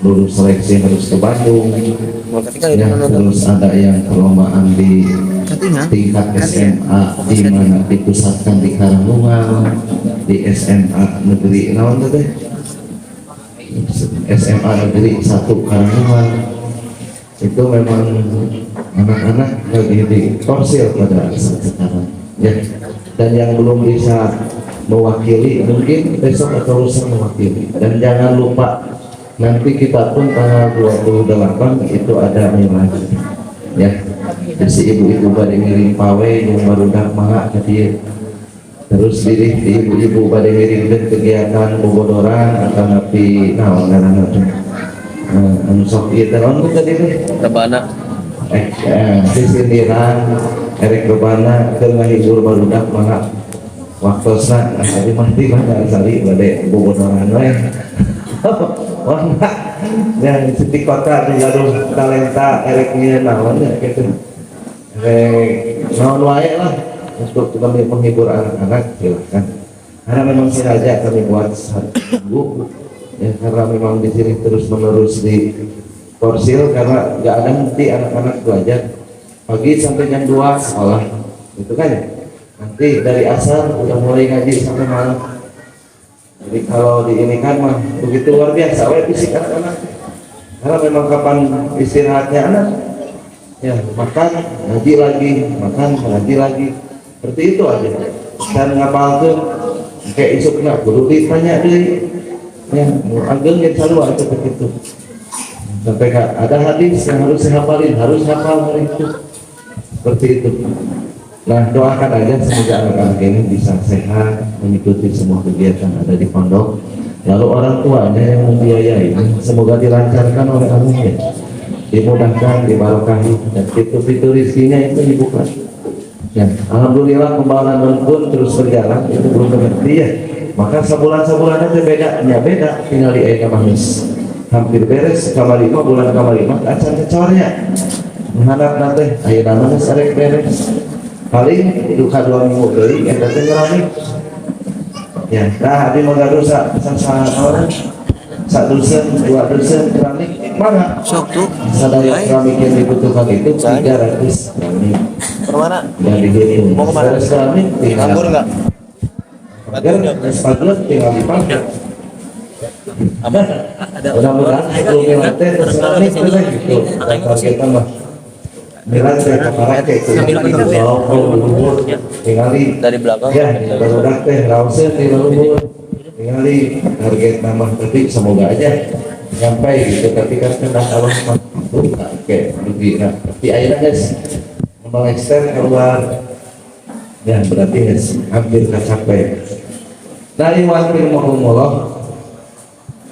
lulus seleksi harus ke Bandung ya, terus ada yang perlombaan di tingkat SMA di mana dipusatkan di Karanggungan, di SMA negeri naon teh SMA negeri 1 Karanggungan. Itu memang anak-anak lagi di torsil pada saat sekarang ya, dan yang belum bisa mewakili mungkin besok atau lusa mewakili. Dan jangan lupa nanti kita pun tanggal 28 itu ada lagi ya, si ibu-ibu pada ngirim pawe yang barudak maha ke dia, terus pilih di ibu-ibu pada ngirim kegiatan bobodoran atau napi naon anu sok ieu teh naon tadi teh rebana sisindiran erek rebana keur ngahibur barudak maha waktosna tadi mah di mana sali bade bobodoran we wah yang di kota ngaruh talenta erek ieu naon ya kitu naon wae lah untuk kami menghibur anak-anak silakan, karena memang sengaja kami buat buku ya, karena memang di sini terus menerus di torsil karena nggak ada henti anak-anak belajar pagi sampai jam 2 sekolah itu kan ya, nanti dari asar udah mulai ngaji sampai malam. Jadi kalau di ini kan mah begitu luar biasa fisik anak-anak, karena memang kapan istirahatnya anak ya, makan ngaji lagi, makan ngaji lagi, seperti itu aja. Dan ngapalkeun kayak isukna kudu ditanya deui ya, ageng yang selalu ada begitu. Sampai ada hadis yang harus dihafalin, harus hafal hari itu. Seperti itu. Nah, doakan aja semoga anak-anak ini bisa sehat, mengikuti semua kegiatan ada di pondok. Lalu orang tuanya yang membiayai, semoga dilancarkan oleh Allah, dimudahkan, dibarokahi, dan pintu-pintu rizkinya itu dibuka. Ya, alhamdulillah pembangunan pun terus berjalan, itu belum berhenti ya. Maka sebulan-sebulan aja beda, tinggal di ayat manis. Hampir beres, kamar 5 bulan kamar 5, acan kecornya. Mengharap nanti, ayo namanya sarek beres. Paling duka 2 minggu beli, yang datang ngerami. Ya, nah di moga dosa, pesan-pesan orang. 1 dusen, 2 dusen keramik, mana? Sok tuh. Sadaya keramik yang dibutuhkan itu 300 keramik. Kemana? Yang dihitung. Mau kemana? Keramik, Ngabur nggak? agar sepatutnya tinggal dipakai. Ada mudah-mudahan sebelum milate keramik itu gitu. Targetnya mah milate kaparake itu. Luhur tinggali Dari belakang. ya, barudak teh rausnya di luhur tinggali target nama, tapi semoga aja sampai gitu. Tapi kan kena Allah mah kayak begini. Tapi akhirnya guys melengsar keluar ya, berarti guys hampir tercapai. Dari wakil mahumullah.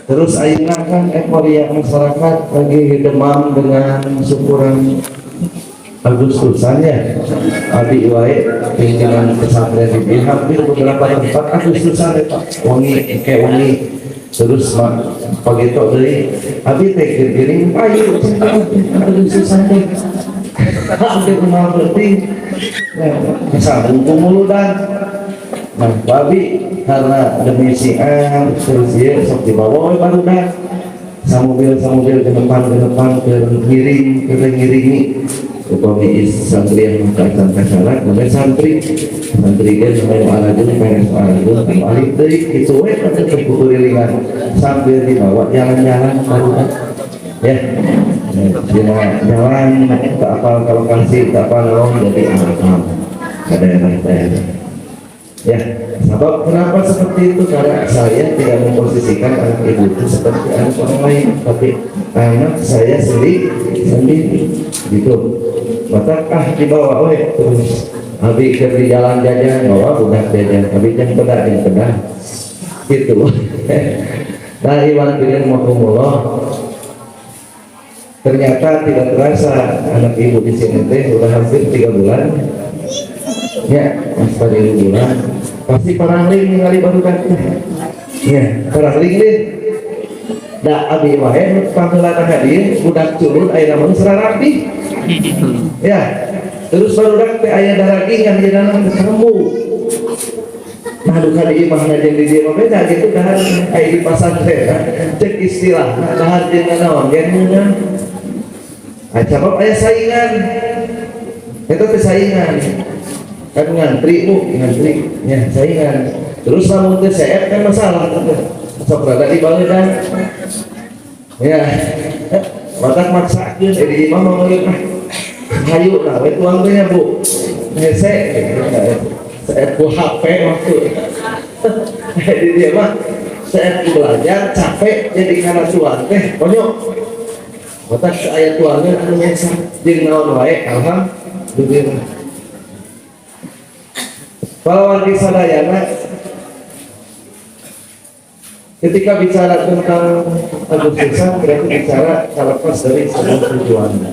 Terus ayeuna kan euforia masyarakat lagi demam dengan syukuran Agustusannya. Abi wae pimpinan pesantren di hampir beberapa tempat Agustusan Pak. Wangi kayak wangi. Terus pagi itu dari abi teh kirim ayo Agustusan teh. Hampir rumah berarti kesambung kumuludan. Nah, babi karena demi siang terus dia sok dibawa oleh barudak samobil ke depan ke ngiringi upami santri yang mengatakan kesalahan namanya santri kan yang alajun pengen alajun balik dari itu pada kekurilingan sambil dibawa jalan-jalan barudak ya, jalan tak apa kalau kasih tak apa lorong jadi amal ke daerah-daerah ya. Sebab kenapa seperti itu, karena saya tidak memposisikan anak ibu itu seperti anak orang lain, tapi anak saya sendiri gitu. Maka dibawa oleh terus habis di jalan jajan bawa budak jajan, habis yang benar gitu. Nah, iwan pilih mahumullah, ternyata tidak terasa anak ibu di sini teh sudah hampir 3 bulan ya, mas pada bulan pasti perang ring ningali barudak ya, perang ring deh da abi wae panggeulana ka dieu budak culun aya namun serarapi ya, terus barudak teh aya daraging yang jadi nama kamu. Nah duka di imah ngajen di dia beda gitu dahar kayak di pesantren cek istilah dahar jeung naon gen coba aya saingan itu teh saingan kan ngantri ya saingan terus lamun teu CF kan masalah sok rada dibaledan ya batak maksakeun di imah mah hayu lah we tuang teh Bu hese saya HP waktu di dia mah saya belajar capek jadi karena tuan teh konyol batak aya tuannya anu nyesa jeung naon wae alhamdulillah. Pahlawan Sadayana ketika bicara tentang Agustusan berarti bicara terlepas dari semua tujuannya.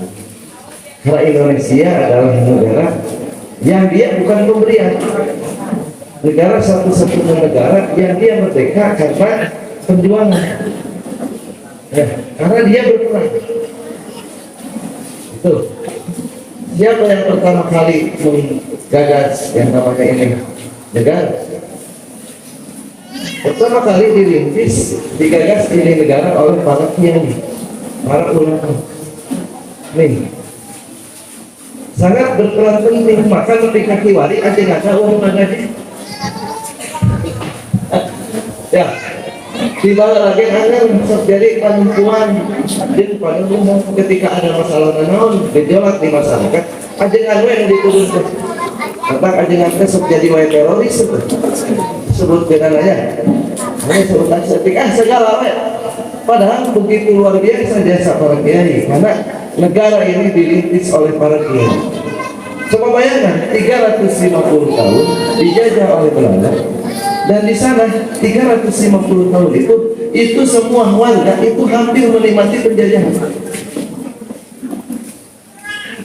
Karena Indonesia adalah negara yang dia bukan pemberian, negara satu-satunya negara yang dia merdeka karena perjuangan, ya, karena dia berperang. Itu siapa yang pertama kali menggagas yang namanya ini negara? Pertama kali digagas ini negara oleh para kiai, para ulama. Nih, sangat berperan penting. Maka ketika kiwari aja nggak tahu uang gaji. Ya, di bawah lagi akan terjadi penumpuan dan penumpuan ketika ada masalah naon gejolak di masyarakat. Ajengan yang diturunkan tentang ajengan terjadi wae teroris sebut benananya hanya sebutan setik segala wae. Padahal begitu luar biasa jasa para kiai karena negara ini dirintis oleh para kiai. Coba bayangkan 350 tahun dijajah oleh Belanda dan di sana 350 tahun itu semua warga itu hampir menikmati penjajahan.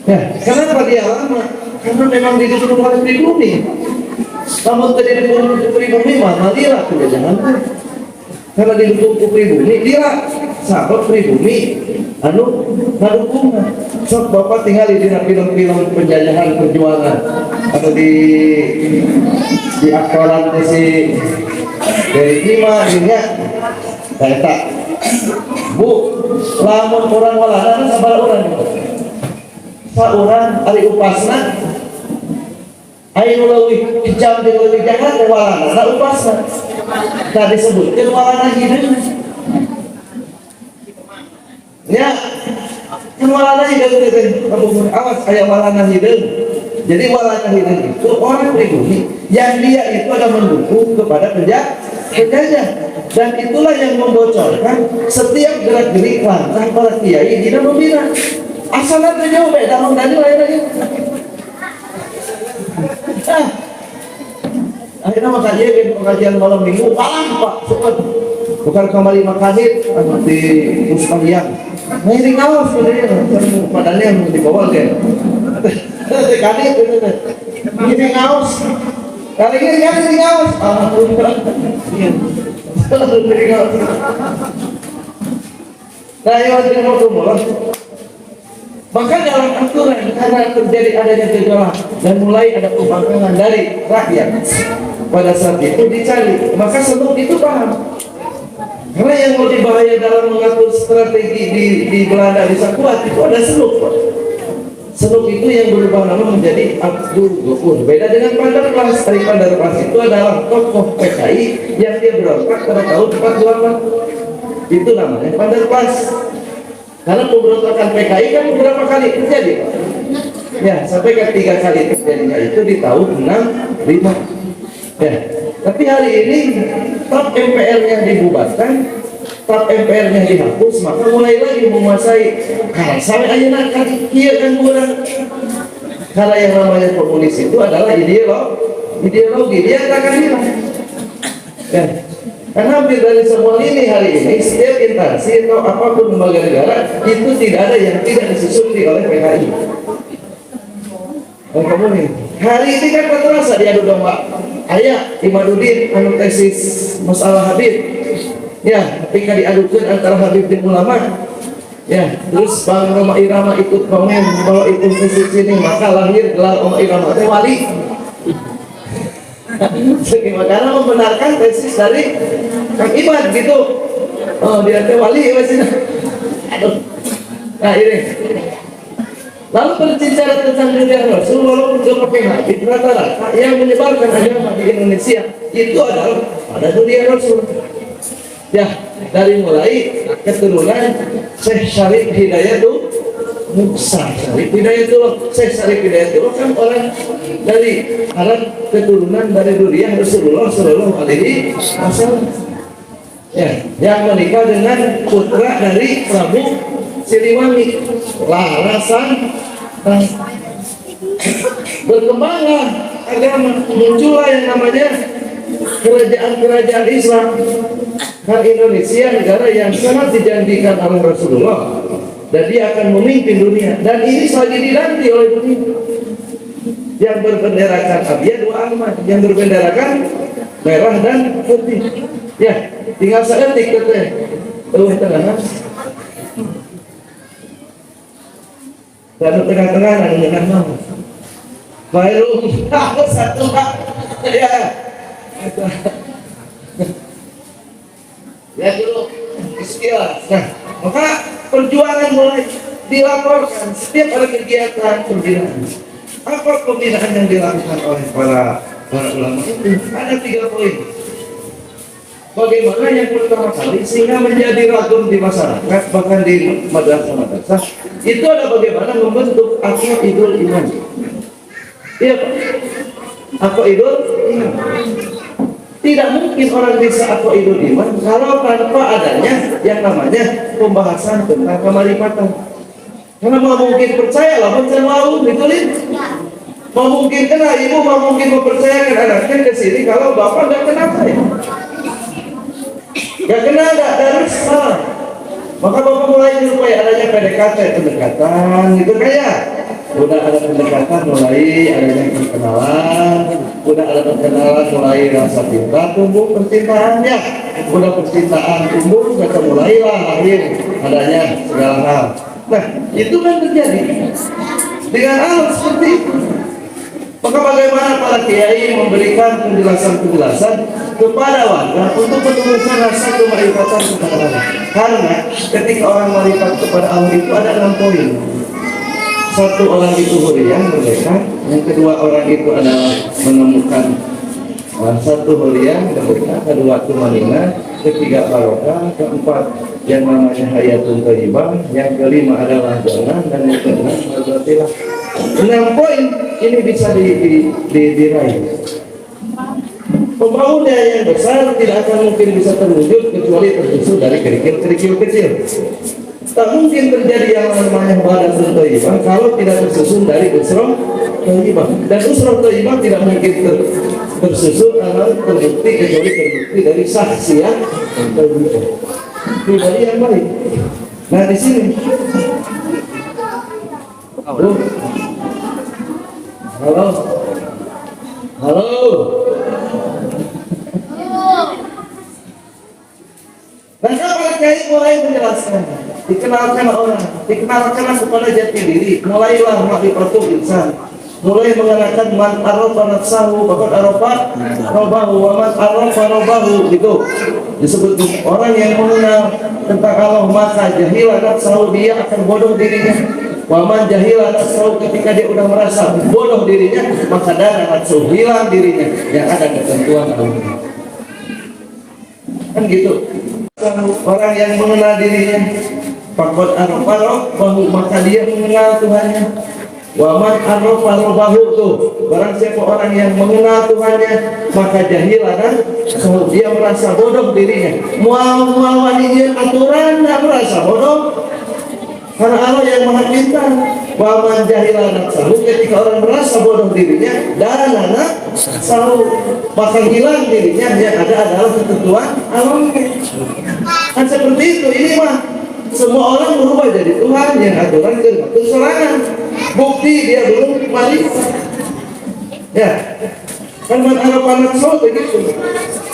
Ya, kenapa dia lama? Karena memang didukung oleh pribumi. Namun tadi didukung pribumi mana dia penjajahan? Karena didukung pribumi, dia sahabat pribumi, anu nadukung. So bapak tinggal di film-film penjajahan perjuangan atau di aktoran si dari Kima ini tak Bu, lamun orang walana sabar orang. Orang ari upasna ayo leuwih kejam jeung leuwih jahat walana da upasna tadi disebutkeun walana hideung ya kan walana hideung teh awas aya walana hideung. Jadi walana hideung itu orang pribumi yang dia itu ada mendukung kepada penjajah dan itulah yang membocorkan setiap gerak-gerik langkah para kiai di dalam membina. Asalnya jauh beda dari lain lagi. Akhirnya kajian malam minggu kalah Pak, bukan kembali makasih di Muskalian. Nah ini kaos sebenarnya, padahal yang dibawa kan. Kali ini kaos, kali ini yang di kaos. Alhamdulillah. Nah yang mau mulai. Maka dalam aturan karena terjadi adanya gejolak dan mulai ada pembangkangan dari rakyat pada saat itu dicari, maka Senuk itu paham karena yang lebih bahaya dalam mengatur strategi di Belanda bisa kuat itu ada Senuk. Senuk itu yang berubah nama menjadi Abdul Ghafur. Beda dengan Pandarplas. Pandarplas itu adalah tokoh PKI yang dia berontak pada tahun 48. Itu namanya Pandarplas. Karena pemberontakan PKI kan beberapa kali terjadi, ya sampai ketiga kali terjadinya itu di tahun 65. Ya, tapi hari ini TAP MPR-nya dibubarkan, TAP MPR-nya dihapus, maka mulai lagi menguasai. Kalau sampai ayeuna kan kieu kan kurang. Karena yang namanya komunis itu adalah ideologi dia akan hilang. Ya. Karena hampir dari semua ini hari ini setiap instansi atau apapun lembaga negara itu tidak ada yang tidak disusupi oleh PKI. Dan komunis hari ini kan terasa diadu domba. Ayah Imaduddin anu tesis masalah Habib, ya ketika diadukan antara Habib dan ulama, ya terus Bang Roma Irama ikut komen bahwa itu tesis ini, maka lahir gelar Roma Irama wali. Karena membenarkan tesis dari Kang Iman gitu. Oh, dia teh wali masih. Aduh. Nah ini. Lalu berbicara tentang dunia Rasul, walaupun seperti Nabi, rata-rata yang menyebarkan agama di Indonesia itu adalah pada dunia Rasul. Ya, dari mulai keturunan Syekh Syarif Hidayatullah Muksa, Syarif Hidayatullah, Syekh Syarif Hidayatullah kan orang dari anak keturunan dari Duriah Rasulullah Shallallahu Alaihi Wasallam. Ya, yang menikah dengan putra dari Prabu Siliwangi, larasan berkembanglah agama, muncullah yang namanya kerajaan-kerajaan Islam. Kan Indonesia negara yang sangat dijanjikan oleh Rasulullah dan dia akan memimpin dunia, dan ini lagi dinanti oleh dunia. Yang berbenderakan Abyad wa Ahmad, yang berbenderakan merah dan putih. Ya, tinggal sedetik teh. Tengah-tengah. Dan tengah-tengah dengan mau. Baru aku satu Pak. Ya. Ya dulu istilah. Nah, maka perjuangan mulai dilaporkan setiap ada kegiatan pembinaan. Apa pembinaan yang dilakukan oleh para ulama itu? Ada 3 poin. Bagaimana yang pertama kali sehingga menjadi ragam di masyarakat, bahkan di madrasah-madrasah, itu ada bagaimana membentuk aqidul iman. Iya Pak, aqidul iman. Tidak mungkin orang bisa aqidul iman kalau tanpa adanya yang namanya pembahasan tentang kemarifatan. Karena mau mungkin percaya lah, macam mau ditulin. Mau mungkin kena ibu, mau mungkin mempercayakan anaknya ke sini kalau bapak nggak kenal saya. Gak kenal, gak harus salah. Maka bapak mulai supaya adanya pendekatan gitu kayak udah ada pendekatan mulai adanya perkenalan, udah ada perkenalan mulai rasa cinta tumbuh percintaannya, udah percintaan tumbuh kata mulailah lahir adanya segala hal. Nah itu kan terjadi dengan alat seperti itu. Maka bagaimana para kiai memberikan penjelasan-penjelasan kepada warga untuk menumbuhkan rasa kemarifatan kepada Allah. Karena ketika orang marifat kepada Allah itu ada 6 poin. 1 orang itu huriyah merdeka, yang kedua orang itu adalah menemukan 1 huriyah merdeka, kedua tumanina, ketiga barokah, keempat yang namanya hayatun thayyibah, yang kelima adalah jangan, dan yang keenam adalah 6 poin ini bisa diraih. Pembangunan yang besar tidak akan mungkin bisa terwujud kecuali tersusun dari kerikil-kerikil kecil. Tak mungkin terjadi yang namanya badan thayyibah kalau tidak tersusun dari usrah thayyibah. Dan usrah thayyibah tidak mungkin tersusun atau terbukti kecuali terbukti dari saksi yang thayyibah. Pribadi yang baik. Nah di sini. Halo. Dan para kiai mulai menjelaskan, dikenalkan orang, dikenalkan kepada jati diri, mulailah ma'rifatul insan, mulai mengenakan man arafa nafsahu faqad arafa rabbahu wa man arafa rabbahu, gitu disebut orang yang mengenal tentang Allah maka jahilah nafsahu, dia akan bodoh dirinya. Waman jahilah nafsu, ketika dia udah merasa bodoh dirinya maka dana nafsu, hilang dirinya, yang ada ketentuan Allah. Kan gitu. Orang yang mengenal dirinya faqad arafa rabbahu, maka dia mengenal Tuhannya. Waman arafa rabbahu, tuh barang siapa orang yang mengenal Tuhannya maka jahilah nafsu, dia merasa bodoh dirinya. Mual aturan tidak merasa bodoh. Karena Allah yang maha pintar. Wa man jahila nafsahu, ketika orang merasa bodoh dirinya, dana nafsahu, maka hilang dirinya, yang ada adalah ketentuan Allah. Kan seperti itu. Ini mah semua orang berubah jadi Tuhan, yang aturan ke serangan. Bukti dia belum malaikat. Ya. Kan man arafa nafsahu begitu.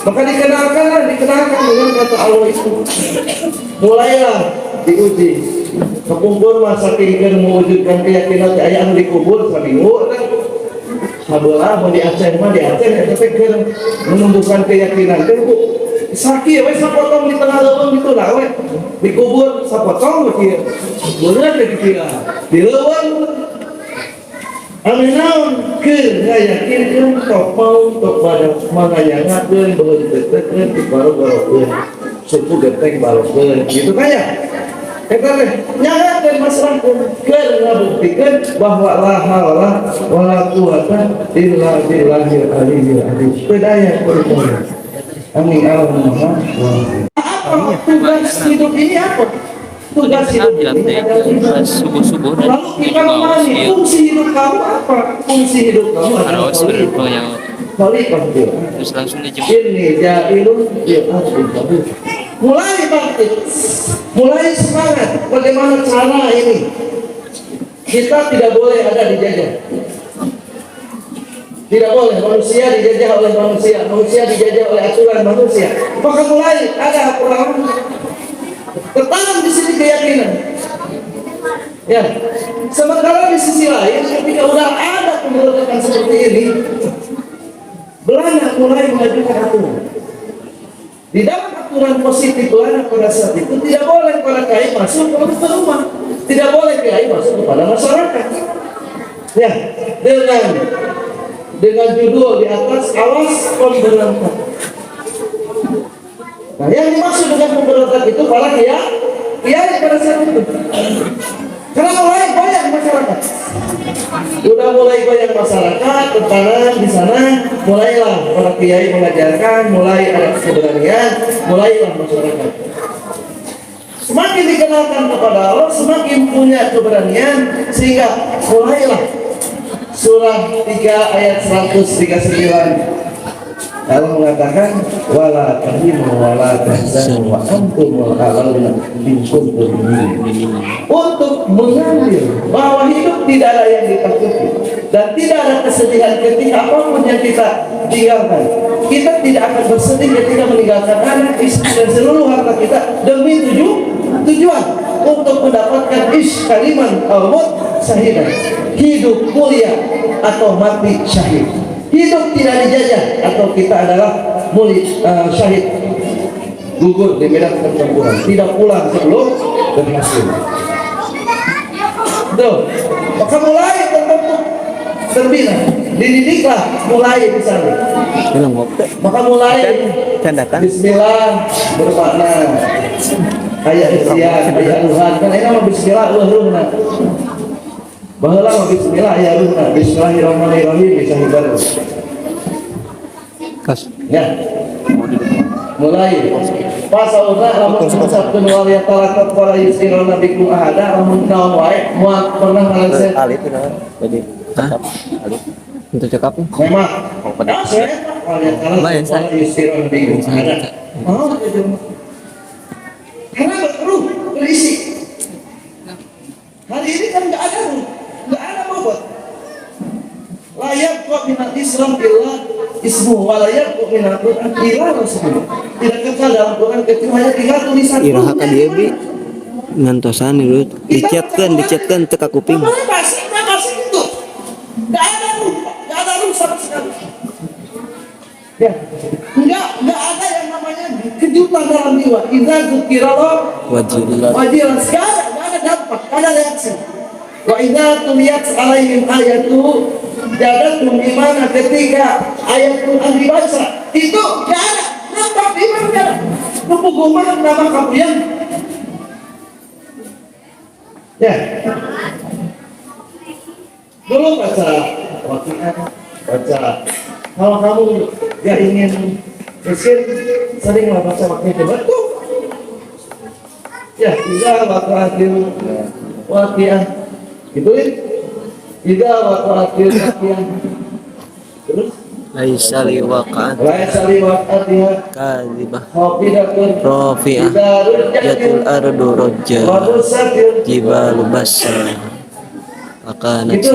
Maka dikenalkan dengan kata Allah itu. Mulailah diuji. Kekumpul masa tinggal mewujudkan keyakinan ayat di kubur seminggu. Habelah mau di Aceh mah di Aceh eta teh keur menumbuhkan keyakinan teh Bu. Sakit we sapotong di tengah leuweung gitu lah we. Dikubur sapotong we kieu. Bener teh kieu. Di leuweung anu naon keur ngayakinkeun tok mau tok pada mangayangakeun beuleuh teukeun di baro-barokeun. Suku geteng balokeun gitu kan ya. Eta teh nyangakeun masyarakat keur ngabuktikeun bahwa la haula wala quwata illa billahil aliyyil azim. Pedaya percaya. Amin Allahumma. Apa tugas hidup ini apa? Tugas hidup ini adalah subuh-subuh dan lalu kita memahami fungsi hidup kamu apa? Fungsi hidup kamu adalah harus yang terus langsung dijemput. ini jahilun mulai bangkit, mulai semangat. Bagaimana cara ini? Kita tidak boleh ada dijajah. Tidak boleh manusia dijajah oleh manusia, manusia dijajah oleh aturan manusia. Maka mulai ada perang. Tertanam di sini keyakinan. Ya, sementara di sisi lain ketika udah ada pemberontakan seperti ini, Belanda mulai mengajukan aturan. Di dalam aturan positif Belanda pada saat itu tidak boleh para kiai masuk ke rumah, tidak boleh kiai masuk kepada masyarakat. Ya, dengan judul di atas awas pemberontak. Nah, yang dimaksud dengan pemberontak itu para kiai pada saat itu. Karena mulai goyang masyarakat. Udah mulai goyang masyarakat, tekanan di sana, mulailah para kiai mengajarkan, mulai ada keberanian, mulailah masyarakat. Semakin dikenalkan kepada Allah, semakin punya keberanian, sehingga mulailah surah 3 ayat 139. Allah mengatakan wala tahinu wala tahzanu wa antumul a'launa in kuntum mu'minin. Untuk mengambil bahwa hidup tidak ada yang ditakuti dan tidak ada kesedihan ketika apapun yang kita tinggalkan. Kita tidak akan bersedih ketika meninggalkan anak, istri dan seluruh harta kita demi tujuan untuk mendapatkan kaliman al-maut syahidan, hidup mulia atau mati syahid. Hidup tidak dijajah atau kita adalah syahid gugur di medan pertempuran, tidak pulang sebelum berhasil. Tuh, maka mulai terbentuk terbina, dididiklah mulai di sana. Maka mulai Bismillah bermakna ayat isian, ayat Tuhan. Kan ini nama Bismillah Allahumma. Baheula mah bismillah ya ruhna bismillahirrahmanirrahim bisa hibar. Ya. Mulai pasauna lamun sabtun wal yatalakat wala yusiruna bikum ahada lamun naon wae moal pernah ngalasen alif jadi alif untuk cekap memang pada wal yatalakat wala yusiruna bikum ahada karena berkeruh berisi hari ini kan nggak ada bobot layak kok minat Islam illa ismu walayak kok minat Quran illa rasul tidak kekal dalam Quran kecuali hanya tinggal tulisan iraha ka dieu bi ngantosan itu dicatkan teka kuping masih itu nggak ada ruh sama sekali ya nggak ada yang namanya kejutan dalam jiwa idza dzukirallah wajilan sekarang nggak ada dampak nggak ada reaksi. Wa idza tuliyat alaihim ayatu jadatum imana ketika ayat Quran dibaca itu enggak ada nampak iman enggak ada pembukuman nama kapian ya dulu baca wakian baca kalau kamu gak ingin miskin seringlah baca wakian betul ya tidak wakian gitu ya tidak waqa'atil waqi'ah terus laisa liwaqa'at kadhibah rafi'ah jatul ardu rajja jibalu bassa akanat itu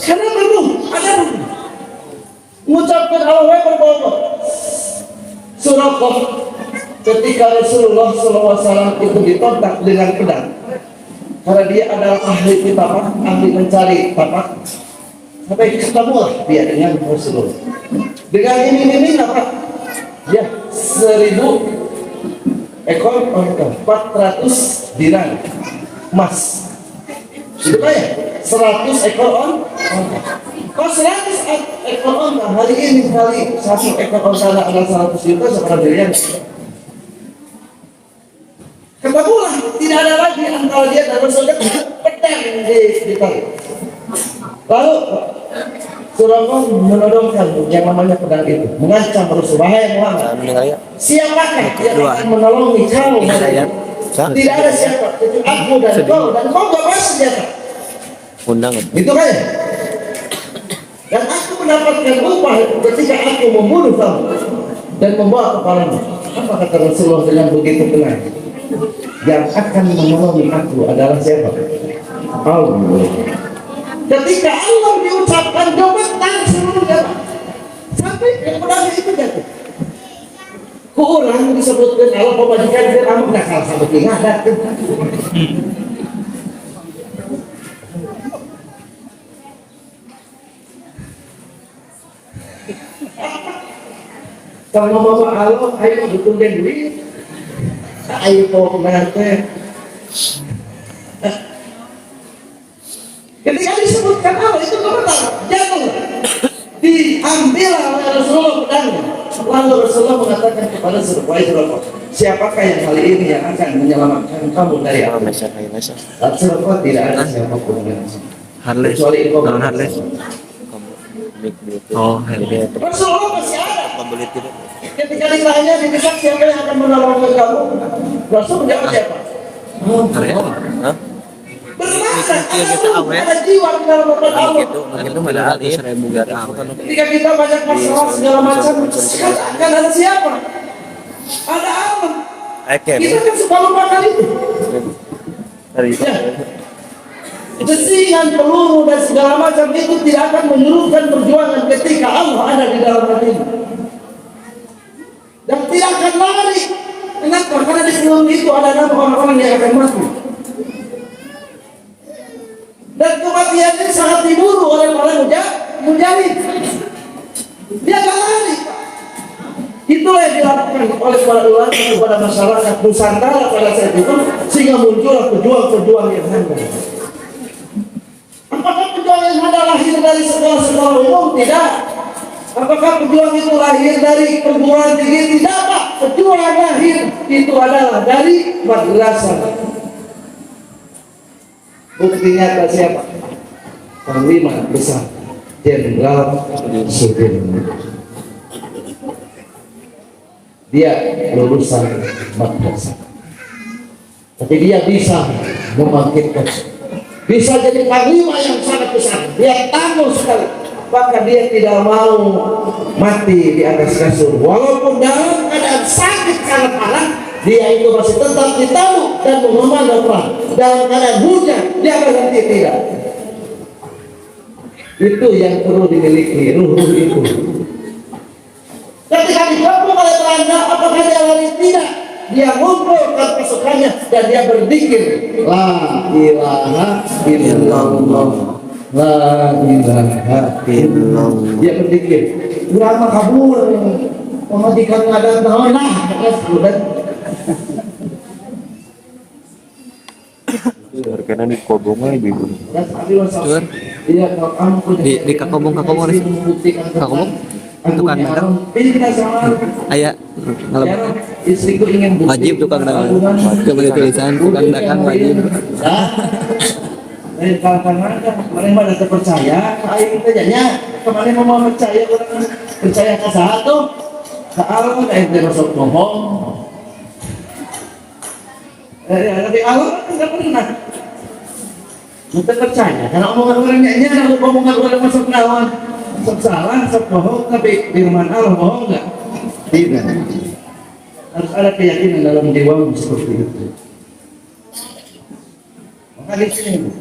karena belum ada mengucapkan Allah berbohong surah Qaf ketika Rasulullah SAW itu ditontak dengan pedang karena dia adalah ahli kitabah, ahli mencari tapak. sampai ketemu lah dia dengan Rasulullah. Dengan ini apa? Ya 1.000 ekor onta, 400 dinar emas. Itu ya 100 ekor onta. Kalau 100 ekor onta hari ini kali 1 ekor onta ada 100 juta sekarang miliar. Kebetulan tidak ada lagi antara dia dan Rasulullah pedang ditarik. Lalu Surah menodongkan yang namanya pedang itu, mengancam Rasulullah, "Wahai Muhammad, siapakah yang akan menolongi kamu? Tidak ada siapa kecuali aku dan kau gak bawa senjata." Undang. Itu kan? Dan aku mendapatkan upah ketika aku membunuh kamu dan membawa kepalamu. Apa kata Rasulullah dengan begitu tenang? Yang akan menolongi aku adalah siapa? Allah. Ketika Allah diucapkan, gemetar seluruhnya sampai pedang itu jatuh. Kurang disebutkan kalau pemajikan dia kamu nggak salah sama tinggal. Kalau mama Allah, ayo betul dan duit, ayo bawa pengantin. Ketika disebutkan Allah itu kebetulan jatuh, diambil oleh Rasulullah pedangnya. Lalu Rasulullah mengatakan kepada Surah, siapakah yang kali ini yang akan menyelamatkan kamu dari api? Surah tidak ada siapapun yang Harley. kecuali engkau. Non Harley. Oh, Harley. Rasulullah masih ada. Pembeli tidak. Ketika ditanya didesak siapa yang akan menolong kamu, Rasul menjawab siapa? Harley. Hah? Bermasa ada jiwa di dalam otak Allah. Itu ada 100.000 Ketika kita banyak masalah segala macam, akan ada siapa? Ada Allah. Kita kan suka lupakan itu. Ya. Besi dan peluru dan segala macam itu tidak akan menyuruhkan perjuangan ketika Allah ada di dalam hati. Dan tidak akan lari. Kenapa? Karena di sebelum itu ada nama orang-orang yang akan mati. Dan kematian ini sangat diburu oleh para mujahid. Dia akan lari. Itulah yang dilakukan oleh para ulama kepada masyarakat Nusantara pada saat itu, sehingga muncullah pejuang-pejuang yang handal. Apakah pejuang yang handal lahir dari sekolah-sekolah umum? Tidak. Apakah pejuang itu lahir dari perguruan tinggi? Tidak, Pak. Pejuang yang lahir itu adalah dari madrasah. Buktinya ada siapa? Panglima besar Jenderal Sudirman. Dia lulusan madrasah, tapi dia bisa membangkitkan, bisa jadi panglima yang sangat besar. Dia tangguh sekali, bahkan dia tidak mau mati di atas kasur, walaupun dalam keadaan sakit sangat parah. Dia itu masih tetap ditaruh dan mengomando perang. Dalam keadaan hujan, dia berhenti tidak. Itu yang perlu dimiliki, ruh itu. Ketika digabung oleh Belanda, apakah dia lari? Tidak. Dia ngumpulkan pasukannya dan dia berzikir, La ilaha illallah, La ilaha illallah. Dia berzikir. Ulama kabur, pemadikan ada nah, karena di kobongnya ibu. Di kakobong nih. Kakobong? Tukang dagang. Ayah istriku ingin wajib tukang dagang. Kembali tulisan tukang dagang wajib. Lain kadang-kadang kemarin mana terpercaya, ayo kita jadinya kemarin mau percaya orang percaya ke satu, ke Allah kita masuk bohong. Tapi Allah kan tidak pernah. Kita percaya karena omongan orang nyanyi, omongan orang masuk lawan, masuk salah, masuk bohong, tapi firman Allah bohong enggak? Tidak. Harus ada keyakinan dalam jiwamu seperti itu. Maka di sini,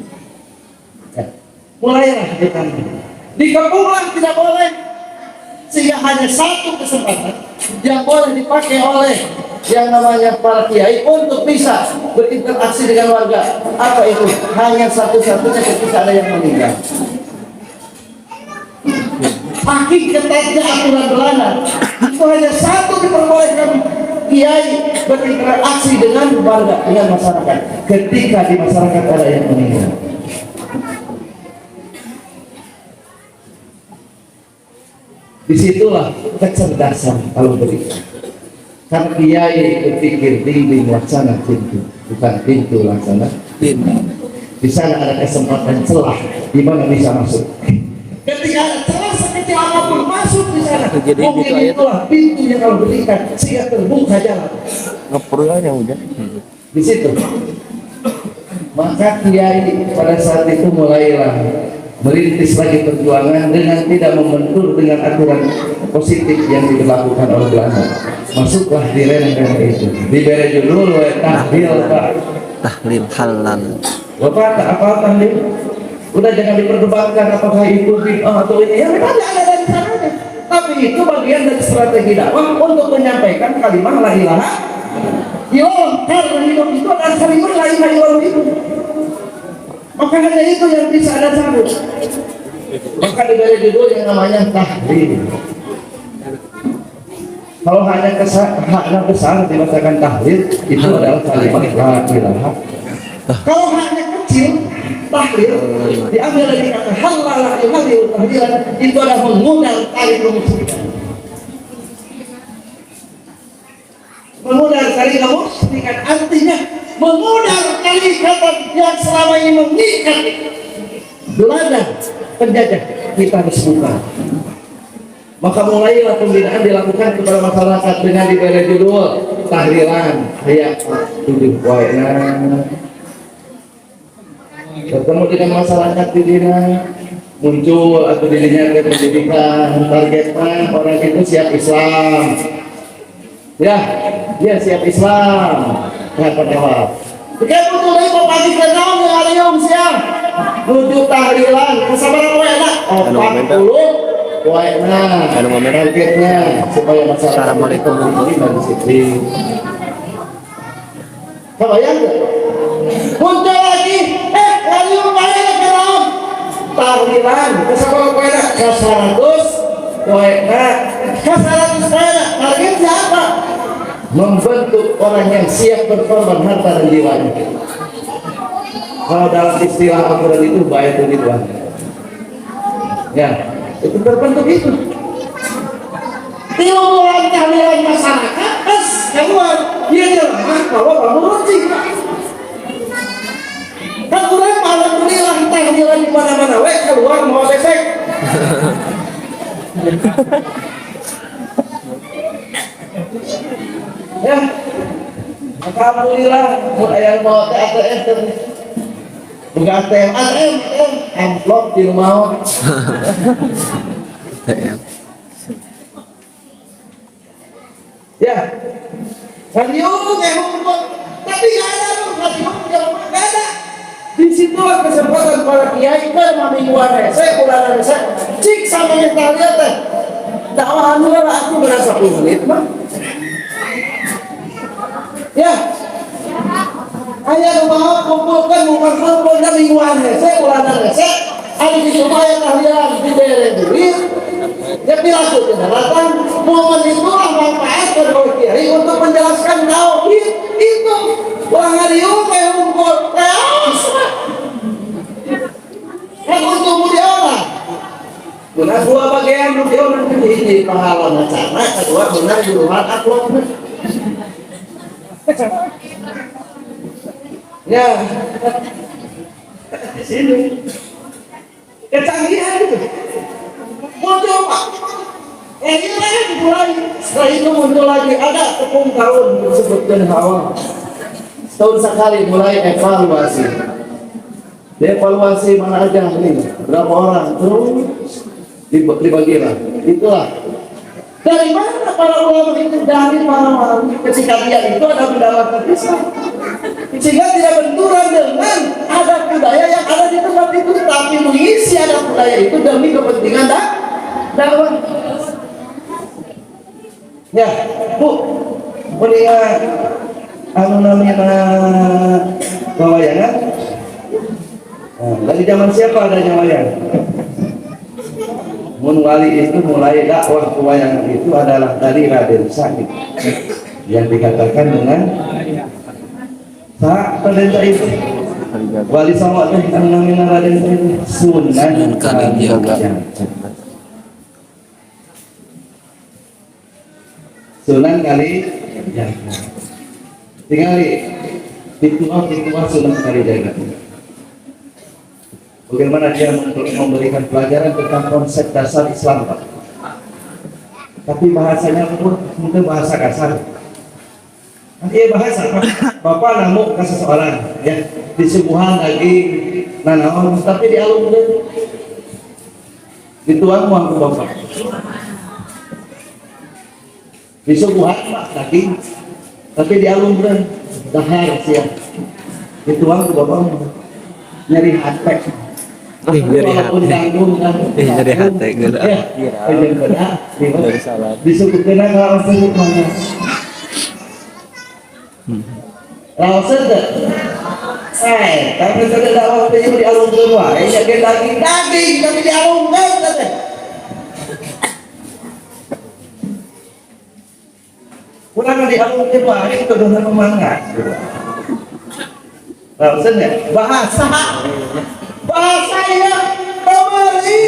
mulailah kita. Dikepunglah tidak boleh, sehingga hanya satu kesempatan yang boleh dipakai oleh yang namanya para kiai untuk bisa berinteraksi dengan warga. Apa itu? Hanya satu-satunya ketika ada yang meninggal. saking ketatnya aturan Belanda itu hanya satu diperbolehkan kiai berinteraksi dengan warga, dengan masyarakat ketika di masyarakat ada yang meninggal. Disitulah kecerdasan kalau berikan. Karena kiai berpikir dinding laksana pintu, bukan pintu laksana dinding. Di sana ada kesempatan celah di mana bisa masuk. Ketika ada celah sekecil apapun masuk di sana, mungkin itulah pintunya kalau berikan sehingga terbuka jalan. Ngepurnya udah. Di situ. Maka kiai pada saat itu mulailah merintis lagi perjuangan dengan tidak membentur dengan aturan positif yang diberlakukan oleh Belanda. Masuklah di renang itu, diberi judul tahlil Pak. Tahlil halal. Bapak tak apa tahlil? Udah jangan diperdebatkan apakah itu bid'ah atau ini. Ya memang ada dari sananya. Tapi itu bagian dari strategi dakwah untuk menyampaikan kalimat la ilaha illallah. Karena hidup itu adalah kalimat la ilaha illallah itu. Maka hanya itu yang bisa ada sambut. Maka diberi judul yang namanya tahlil. Kalau hanya haknya besar dibacakan tahlil, itu adalah kalimat la ilaha. Kalau haknya kecil, tahlil diambil dari kata halal la ilaha tahlilan, itu adalah mengundang tali kemusyrikan. Mengundang tali kemusyrikan artinya mengundang tali kata yang selama ini mengikat Belanda penjajah, kita harus buka. Maka mulailah pembinaan dilakukan kepada masyarakat dengan diberi judul tahlilan kayak tujuh poinnya. Bertemu dengan masyarakat di dina muncul atau dirinya ke pendidikan, targetnya orang itu siap Islam. Ya, dia siap Islam. Kenapa jawab? Jika betul itu pagi kenal yang ada yang siap menuju tahlilan kesabaran poinnya 40 poinnya targetnya supaya masyarakat Assalamualaikum dan disiplin. Kebayang gak? Muncul lagi, kali lumayan kenal tahlilan kesabaran poinnya ke 100 poinnya ke 100 poinnya target siapa? Membentuk orang yang siap berkorban harta dan jiwanya. Kalau dalam istilah Al-Quran itu bayatul ridwan. Ya, itu terbentuk itu. Timuran tahlilan masyarakat, keluar dia jelas kalau kamu rugi. Kan udah alhamdulillah tahlilan di mana-mana, keluar mau efek. Ya, alhamdulillah yang mau ATM bukan ATM, amplop di rumah. Ya, radio tapi nggak ada radio nggak ada. Di situ kesempatan para kiai kan mingguan saya pulang saya cik sama yang kalian teh dakwah anu aku berasa 10 menit mah. Ya, hanya rumah kumpulkan bukan kumpul dan mingguan saya bulanan saya ada di rumah yang tahlilan diberi duit ya pilaku datang momen itulah manfaatkan oleh kiai untuk menjelaskan tauhid itu orang radio kayak kumpul kayak kan untuk mulia orang benar dua bagian mulia orang ini pahala nacana kedua benar juruhan upload. Ya, di sini kecanggihan itu muncul Pak. Ini lagi mulai setelah itu muncul lagi ada tepung tahun disebutkan hawa. Setahun sekali mulai evaluasi. Dievaluasi mana aja nih berapa orang terus dibagilah. Itulah dari mana para ulama itu dari para ketika dia itu ada mendapatkan Islam sehingga tidak benturan dengan ada budaya yang ada di tempat itu tapi mengisi ada budaya itu demi kepentingan dakwah. Ya Bu, melihat anu namanya wayangan dari zaman siapa adanya wayang? Mun wali itu mulai dakwah pewayangan itu adalah dari Raden Said yang dikatakan dengan Raden Said. Wali Songo teh namina Raden Said Sunan Kalijaga. Sunan Kalijaga. Tinggal di Sunan Kalijaga. Bagaimana dia memberikan pelajaran tentang konsep dasar Islam, Pak. Tapi bahasanya pun mungkin bahasa kasar. Nanti bahasa Pak. Bapak namu ke seseorang ya disuguhan lagi nanaon tapi dialungkeun. Dituang uang ke Bapak. Disuguhan Pak daging tapi dialungkeun dahar siap. Dituang ke Bapak nyari hati. Nyeri hati. Nyeri hati geura. Dari salat. Disebutkeun kalau sebut mana. Langsung deh. Tapi sudah dakwah teh di alungkeun wae nya ge daging tapi di alungkeun teh. Kurang di alungkeun wae itu dosa pemangga. Langsung ya bahasanya kembali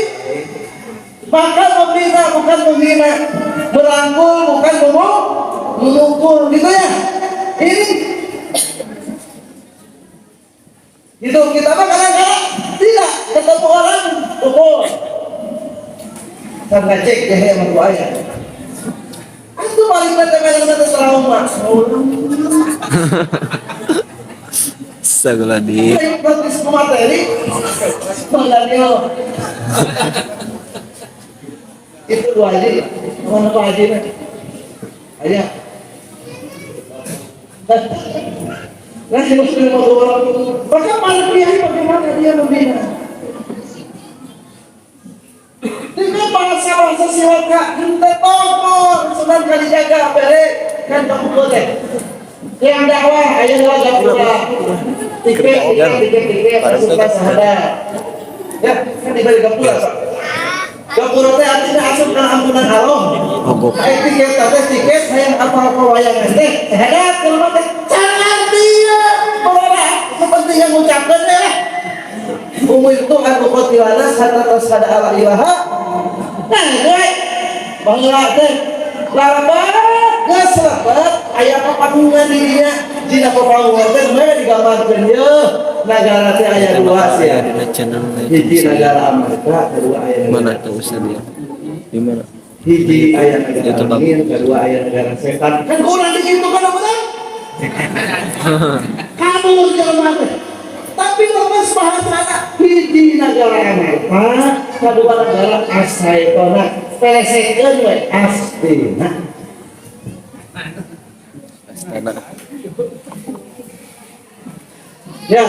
maka membina bukan membina, merangkul bukan memukul gitu ya. Ini hidup kita mah kadang-kadang tidak ketemu orang pukul sampai cek ya yang aku ayah itu paling kadang-kadang trauma. Sagala di praktis materi Daniel itu dua haji mana Pak Haji ayah nah si muslim orang maka para kiai bagaimana dia membina dengan bahasa siwaka kita tolong Sunan Kalijaga bere kan kamu boleh yang dakwah ayat gapura tiket pasukan sahadat ya kan diberi gapura Pak. Gapura teh artinya asup kana ampunan Allah. Tiket hayang apa-apa wayangan teh sahadat kalau teh jangan dia boleh seperti yang mengucapkan ya umur itu aku kotilana sada ala ilaha nah gue bangga teh larabat geus lebat aya papangungan dirinya dina papangungan teh mah digambarkeun ye nagara teh aya dua sia di channel hiji negara Amerika kedua aya mana tuh Ustaz dia di mana hiji aya negara angin kedua aya negara setan kan kurang di situ kan betul kamu jangan tapi lepas bahasa hiji negara Amerika kedua negara Asaitona pelesekeun we astina ya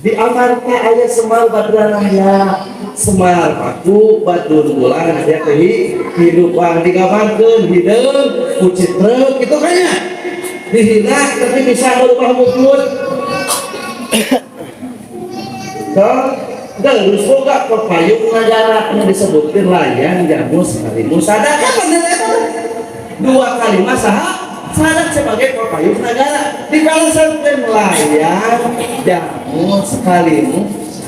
di Amerika ada Semar Badranaya Semar Paku Badun Bulan ada kehidupan digambarkeun hideung ku citra kitu kan ya dihina tapi bisa berubah mukun so geus boga pepayung negara anu disebutkeun layang jamu sekaligus sadaka bener eta dua kalimat sahadat sebagai pepayung negara dikalasankeun layang jamu sekaligus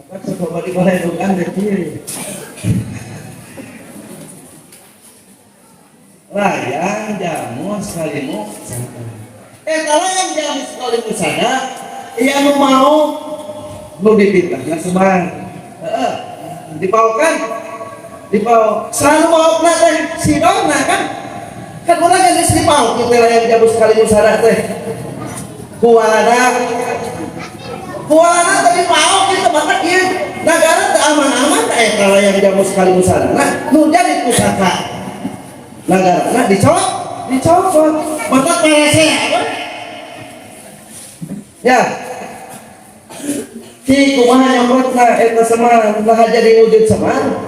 apa coba dibahedukan ke kiri layang jamu sekaligus kalau yang jamu sekaligus sana ia mau dipitnah semang dipaukan dipau selalu mau teh si dona kan orang yang dipau kita layang jamu sekaligus sana teh kualana tadi pau kita maka dia negara teh aman-aman kalau yang jamu sekaligus sana nah nu jadi pusaka negara dicopot maka parese ya si kumaha nyopotna eta semar nah jadi wujud semar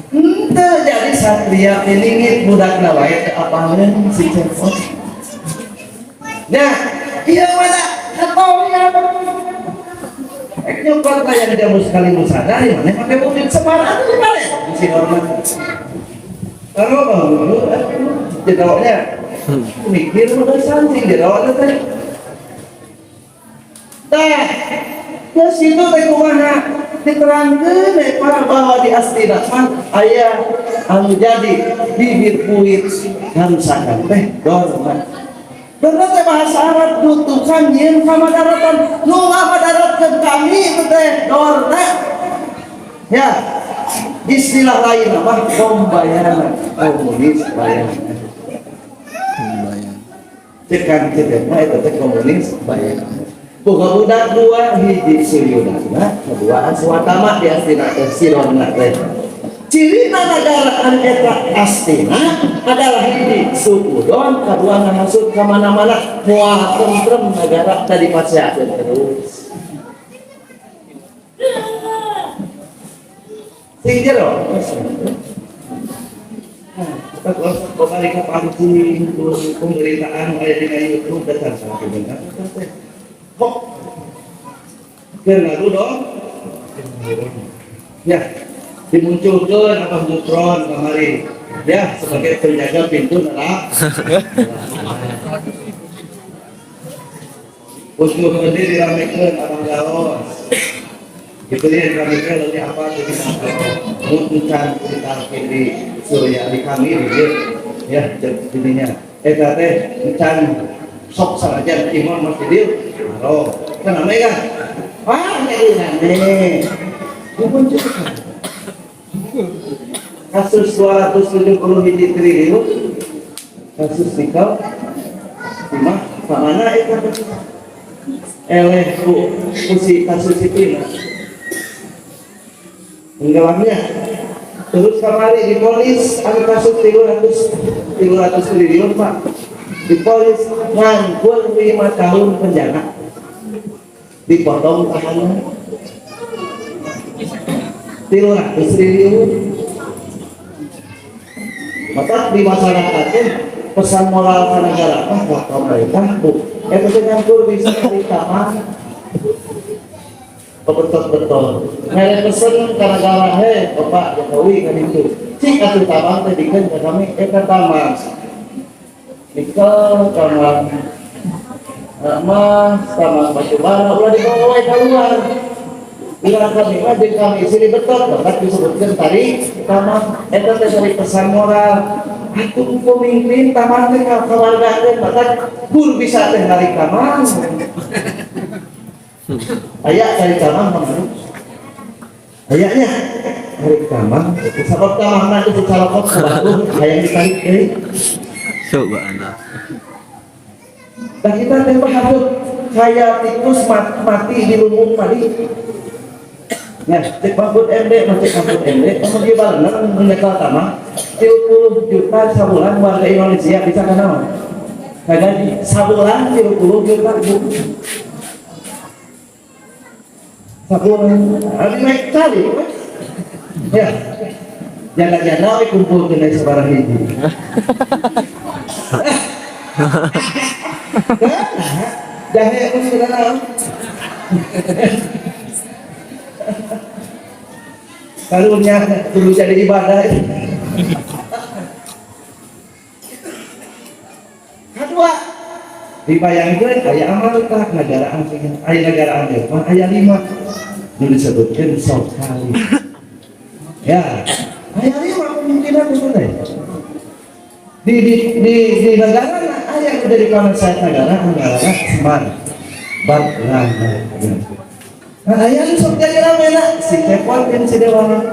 henteu jadi satria pilingit budakna wae teu apaheun si cepot nah ieu mah nyokot kayak jamu sekali musada di mana pakai wujud separah di mana isi hormat kalau bang jedawanya mikir udah santai jedawanya teh dah ke situ teh kumaha diterangkeun Pak bahwa di astina mah aya anu jadi bibir kuit ngarusakan teh dormat. Bener teh bahasa Arab dutukan yin sama daratan nu ngadaratkeun kami itu teh dorna. Ya. Istilah lain apa? Pembayaran. Komunis bayaran. Pembayaran. Cekan mah eta teh komunis bayaran. Boga budak dua hiji suriudana, kedua aswatama di astina teh sirona teh. Ciri negara eta astina adalah hiji suudon, kedua maksud ka mana-mana moal tentrem negara tadi pacakeun terus. Sing jero. Kita kembali ke panci pemerintahan aya dina YouTube dasar salah bener. Kok keur dong? Ya, dimunculkan apa Neutron kemarin ya sebagai penjaga pintu neraka. Usul ini diramekan abang galos. Itu dia diramekan lagi apa jadi munculkan kita di Surya di kami dia ya jadinya. Teh encan sok saja imam masih dia. Halo, kan namanya kan? Jadi nane. Dimunculkan. Kasus 270 triliun kasus nikah cuma mana itu si kasus itu penggelamnya terus kemarin dipolis ada kasus 300 triliun Pak dipolis nganggur 5 tahun penjara dipotong tahanan 300 triliun. Maka di masyarakat pesan moral ke negara buat pemerintah bu, campur bisa ditambah betul. Mereka pesan ke negara Bapak Jokowi kan itu. Si kasih tambang tadi kan kami tambang nikel, tambang emas, tambang batu bara udah dibawa keluar. Bila kami sini betul, bahkan disebutkan tadi taman, itu dari pesan moral. Aku pemimpin taman dengan keluarga, bahkan pun bisa dari taman. Ayat dari taman mana? Ayatnya dari taman. Sebab taman itu secara kok selalu ayat ditarik. Coba anak. Dan kita tembak habis kayak tikus mati di lumbung tadi. Ya, cek pangkut MD, cek pangkut MD, kemudian balik menyekal tanah 30 juta sebulan warga Indonesia bisa kenal kagak sebulan 30 juta sebulan habis naik kali ya janda-janda kumpul ke naik sebarang ini jahe aku sudah tahu karunya dulu jadi ibadah. Kedua, dibayangkan ayah Amerika negara Amerika ayah 5 dulu disebutkan sok kali. Ya, ayah 5 kemungkinan sebenarnya. Di negara ayah dari kanan saya negara Seman, Batlang. Nah, ayah ini sok jadi ramena si Kepon dan si Dewana.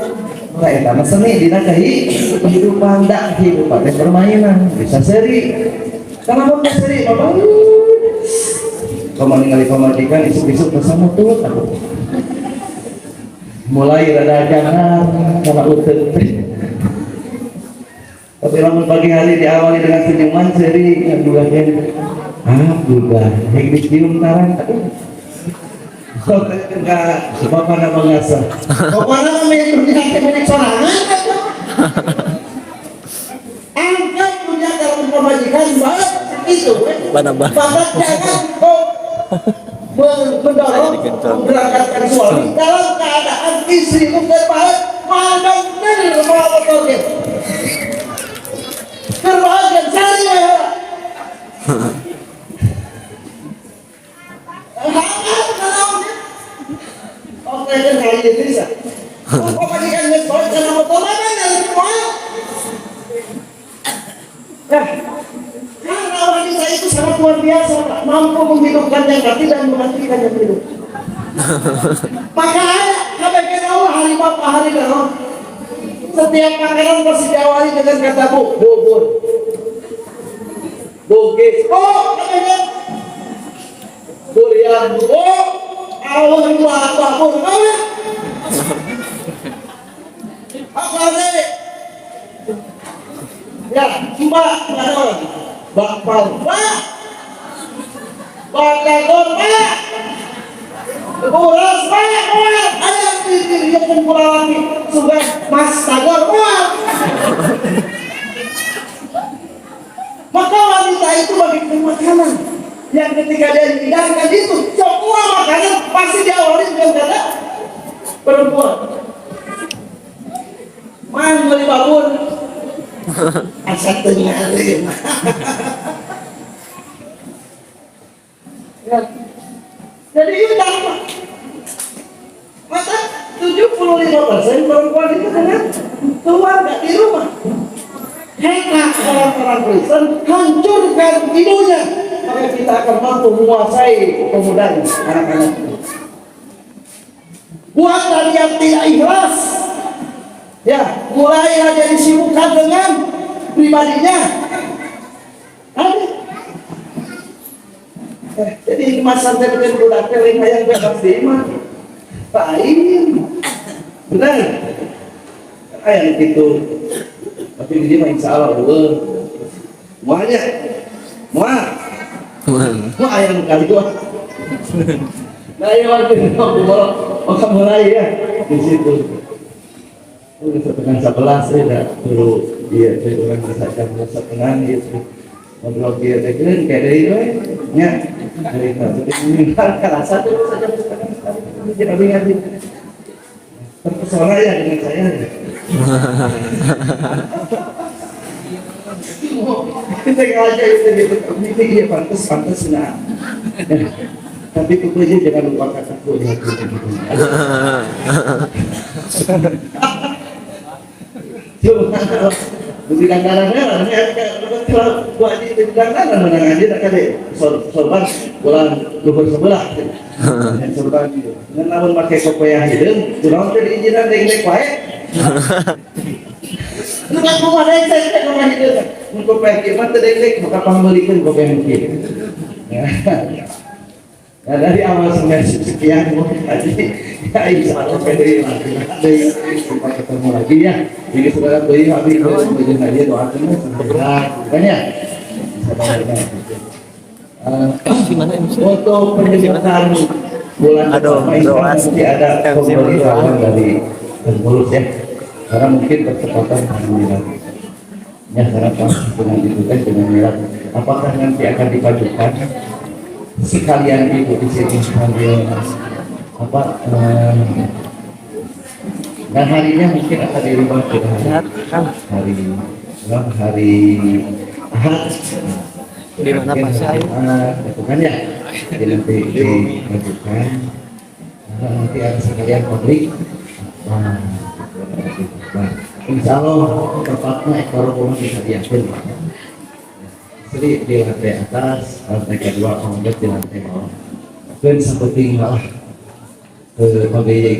Nah, itu mah seni dina kehidupan dak kehidupan dan permainan bisa seri. Kenapa bisa seri? Bapak, kamu ningali pemajikan isuk-isuk bersama tuh. Mulai rada jangan karena utut. Tapi lamun pagi hari diawali dengan senyuman seri yang juga juga yang dicium tarang. Enggak, bapak nak mengasah. Bapak nak milik sorangan. Angkat punya dalam pemajikan banget itu. Bapak jangan kok mendorong memberangkatkan suami dalam keadaan istri terbaik mana benar mau betulnya terbahagian saya ya oke kan hari ini bisa kok pastikan ngebawa karena motor mana dari semua ya karena wanita itu sangat luar biasa mampu menghidupkan yang mati dan mematikan yang hidup maka katakan Allah hari bapak hari kalau setiap makanan pasti diawali dengan kata bubur bugis katanya durian Allah buah babur apa sih ya mbak mana bakpao mbak batagor mbak kuras mbak ayam pikir yang lagi sudah mas tagor mbak maka wanita itu bagi makanan yang ketika dia dihidangkan itu semua makanan pasti diawali dengan kata perempuan main beli babur asal tenyarin ya. Jadi itu dampak maka 75% perempuan itu dengan keluarga di rumah hebat orang-orang Kristen hancurkan ibunya maka kita akan mampu menguasai kemudahan anak-anak buat dari yang tidak ikhlas ya mulai aja disibukkan dengan pribadinya jadi masa terkait budak kering yang bebas dimah paling benar yang gitu tapi dia mah insya Allah muanya muah ayam kali dua nah ya waktu itu aku mulai ya di situ setengah 11 ya dulu dia orang masakan setengah gitu ngobrol dia tekan kayak dari itu ya dari itu meninggal kerasa tuh saja setengah tidak ingat terpesona ya dengan saya kita aja itu gitu dia pantas nah tapi kuku aja jangan lupa kataku ya di langganan buat di langganan menang aja tak ada sorban bulan luhur sebelah sorban itu dan namun pakai kopiah hidung kurang jadi izinan dek baik lu kan mau ada yang saya rumah hidung untuk kopiah kimat dek maka pembelikan kopiah mungkin nah dari awal sampai sekian tadi ya insya Allah pede lagi kita ketemu lagi ya jadi saudara beli habis beli hadiah doakan kan ya untuk penyembuhan bulan pertama ini nanti ada pemberitahuan dari pengurus ya karena mungkin percepatan alhamdulillah ya karena dengan itu kan dengan melihat apakah nanti akan dipadukan sekalian ibu di sini sambil apa dan harinya mungkin akan dirubah ke hari Ahad di mana Pak saya itu kan ya jadi nanti dimajukan nanti ada sekalian publik insya Allah tepatnya ekor rumah bisa diambil jadi di lantai atas lantai kedua kemudian di lantai bawah dan seperti malah ke gaya